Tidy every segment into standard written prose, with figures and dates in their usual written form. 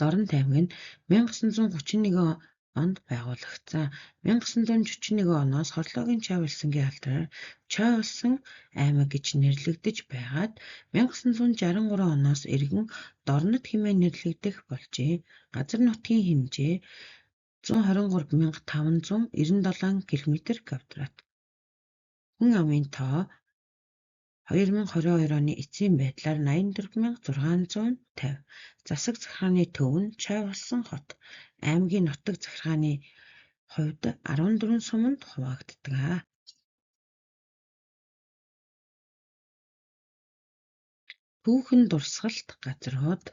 Дорн таймаг нь 1931 онд байгуулагдсан. 1941 оноос Хорлоогийн Чав улсангийн алдраар Чав улсан аймаг гэж нэрлэгдэж байгаад 1963 оноос иргэн Дорнод хэмээн нэрлэгдэх болжээ. Газар нутгийн хэмжээ 123,597 км². Хүн амын тоо 2022 оны эцсийн байдлаар 84,650. Засаг захиргааны төв нь Чав улсан хот. Аймгийн нутаг захиргааны хувьд 14 суманд хуваагддаг. Түүхэн дурсгалт газрууд.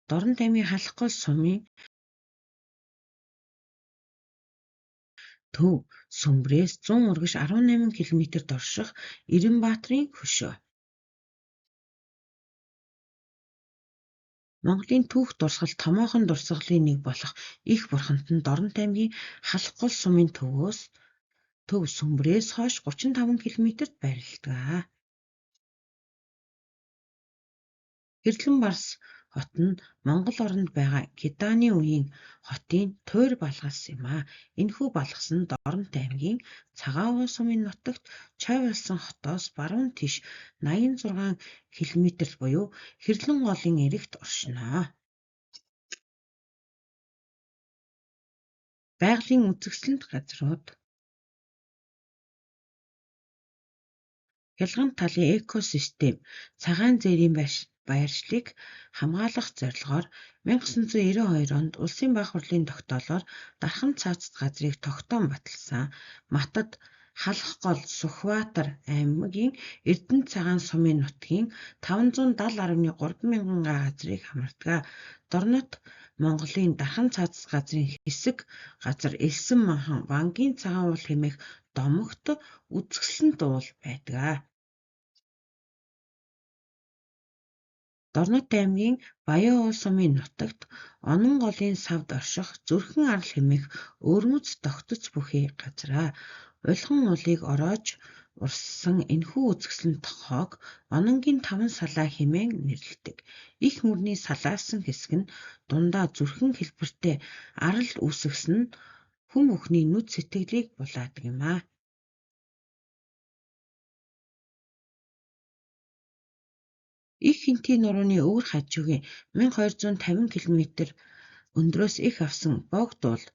Дорн таймгийн халах гол сумын төв Сүмбрээс 100 урагш 18 км дорших Эренбаатрын хөшөө. Монголын түүх дурсгал томоохон дурсгалын нэг болох Их бурханд нь Дорн таймгийн халах гол сумын төв Сүмбрээс хойш 35 км-т байрладаг. Хэрлэн Барс хот нь Монгол оронд байгаа Киданы үеийн хотын туйр балгас юм. Энэхүү балгас нь Дорн таймгийн Цагаавуу сумын нутагт Чав улсан хотоос баруун тийш 86 км буюу Хэрлэн голын эрэгт оршино. Байгалийн үзэсгэлэнт газрууд. Хялган талын экосистем цагаан зээрийн байршлыг хамгаалах зорилгоор 1992 онд Улсын бага хурлын тогтоолоор Дархан цаацд газрыг тогтоон баталсан. Матад халах гол Сүхбаатар аймгийн Эрдэнэ цагаан сумын нутгийн 570.3 мянган га газрыг хамардаг. Дорнод Монголын Дархан цаацд газрын хэсэг газар Элсэн Махан Вангийн цагаан уул хэмээх домогт үзэсгэлэнт уул байдаг. Дорнод аймгийн Баян сумын нутагт Онон голын савд орших Зүрхэн арал хэмээх өвөрмөц тогтоц бүхий газраа. Улхан уулыг ороож урссан энэхүү үзэсгэлэнт хоог Ононгийн 5 салаа хэмээн нэрлэдэг. Их мөрний салаасан хэсэг нь дундаа зүрхэн хэлбэртэй арал үүсгэсэн нь хүн бүхний нүд сэтгэлийг булаадаг юм. Их хинтийн нурууны өвөр хажуугийн 1250 км өндрөөс их авсан богд уул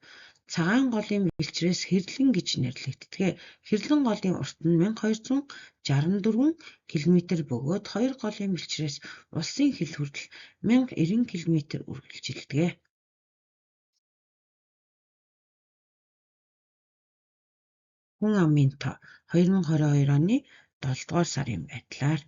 цагаан голын бэлчрээс Хэрлэн гэж нэрлэгддэг. Хэрлэн голын урт нь 1264 км бөгөөд хоёр голын бэлчрээс улсын хил хүртэл 1090 км үргэлжилдэг. Хүн амын тоо 2022 оны 7 дугаар сарын байдлаар